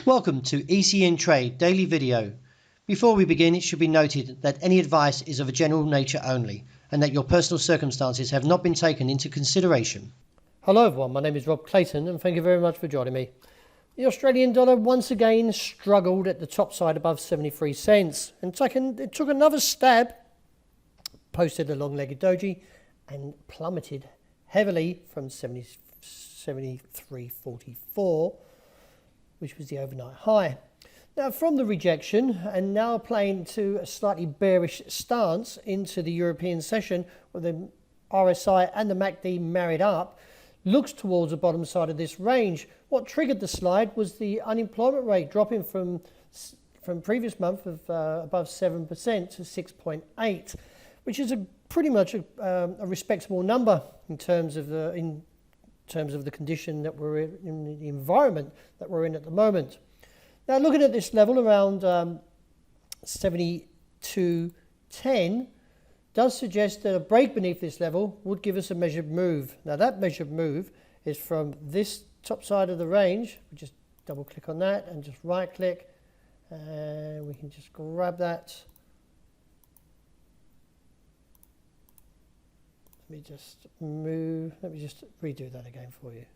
Welcome to ECNTRADE daily video. Before we begin, it should be noted that any advice is of a general nature only and that your personal circumstances have not been taken into consideration. Hello everyone, my name is Rob Clayton and thank you very much for joining me. The Australian dollar once again struggled at the top side above 73 cents and it took another stab, posted a long-legged doji and plummeted heavily from 73.44, which was the overnight high. Now from the rejection and now playing to a slightly bearish stance into the European session where the RSI and the MACD married up, looks towards the bottom side of this range. What triggered the slide was the unemployment rate dropping from previous month of above 7% to 6.8, which is pretty much a respectable number in terms of the condition that we're in the environment that we're in at the moment. Now looking at this level around 72.10 does suggest that a break beneath this level would give us a measured move. Now that measured move is from this top side of the range. We just double click on that and just right click and we can just grab that. Let me just redo that again for you.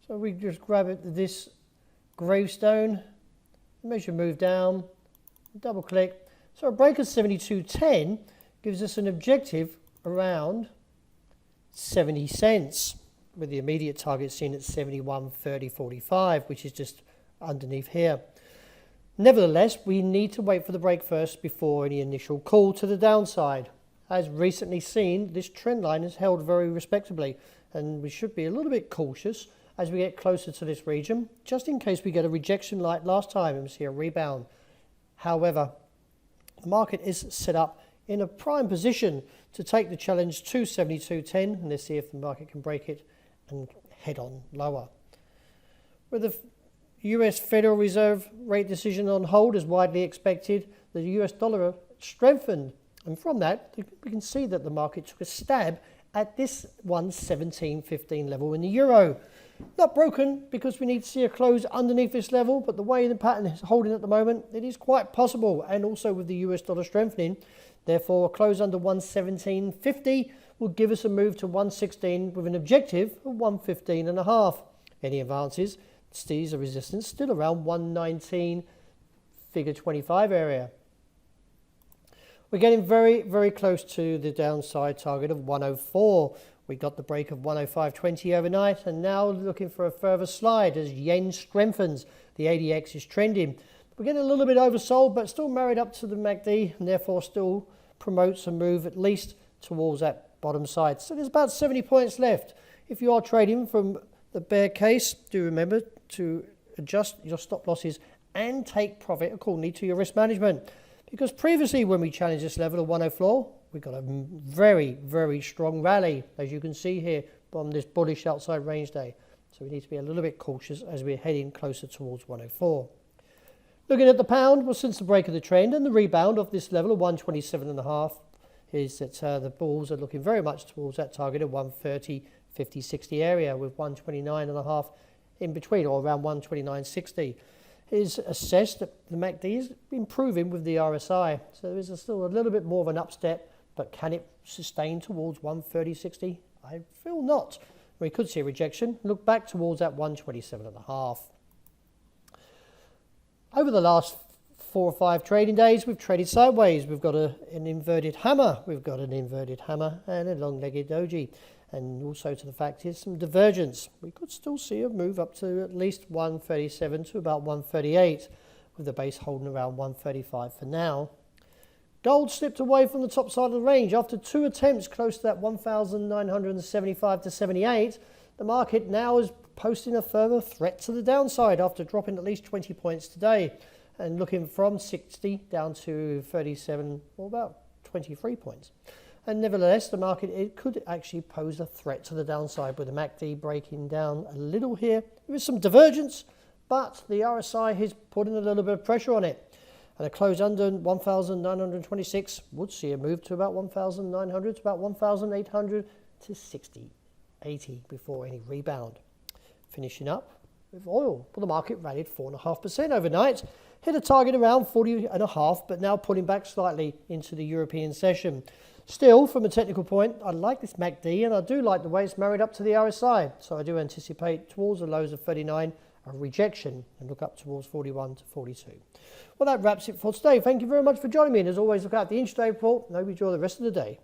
So we just grab it, this gravestone, measure move down, double click. So a break of 72.10 gives us an objective around 70 cents, with the immediate target seen at 71.30.45, which is just underneath here. Nevertheless, we need to wait for the break first before any initial call to the downside. As recently seen, this trend line is held very respectably, and we should be a little bit cautious as we get closer to this region, just in case we get a rejection like last time and we see a rebound. However, the market is set up in a prime position to take the challenge to 72.10, and let's see if the market can break it and head on lower. With the US Federal Reserve rate decision on hold as widely expected, the US dollar strengthened, and from that we can see that the market took a stab at this 117.15 level in the euro. Not broken because we need to see a close underneath this level, but the way the pattern is holding at the moment, it is quite possible, and also with the US dollar strengthening, therefore a close under 117.50 will give us a move to 116 with an objective of 115.5. Any advances sees a resistance still around 119 figure 25 area. We're getting very, very close to the downside target of 104. We got the break of 105.20 overnight, and now looking for a further slide as yen strengthens. The ADX is trending. We're getting a little bit oversold, but still married up to the MACD, and therefore still promotes a move at least towards that bottom side. So there's about 70 points left. If you are trading from the bear case, do remember to adjust your stop losses and take profit accordingly to your risk management. Because previously when we challenged this level of 104, we got a very, very strong rally, as you can see here on this bullish outside range day. So we need to be a little bit cautious as we're heading closer towards 104. Looking at the pound, well, since the break of the trend and the rebound of this level of 127.5 is that the bulls are looking very much towards that target of 130, 50, 60 area with 129.5 in between, or around 129.60. It is assessed that the MACD is improving with the RSI. So there is still a little bit more of an upstep, but can it sustain towards 130.60? I feel not. We could see a rejection. Look back towards that 127.5. Over the last 4 or 5 trading days, we've traded sideways. We've got an inverted hammer. We've got an inverted hammer and a long-legged doji. And also to the fact is some divergence. We could still see a move up to at least 137 to about 138, with the base holding around 135 for now. Gold slipped away from the top side of the range after 2 attempts close to that 1,975 to 78. The market now is posting a further threat to the downside after dropping at least 20 points today and looking from 60 down to 37, or about 23 points. And nevertheless, the market, it could actually pose a threat to the downside with the MACD breaking down a little here. There is some divergence, but the RSI is putting a little bit of pressure on it. And a close under 1,926 would see a move to about 1,900 to about 1,800 to 80 before any rebound. Finishing up with oil. But the market rallied 4.5% overnight, hit a target around 40.5, but now pulling back slightly into the European session. Still, from a technical point, I like this MACD, and I do like the way it's married up to the RSI. So I do anticipate towards the lows of 39 a rejection and look up towards 41 to 42. Well, that wraps it for today. Thank you very much for joining me. And as always, look out the intraday report and I hope you enjoy the rest of the day.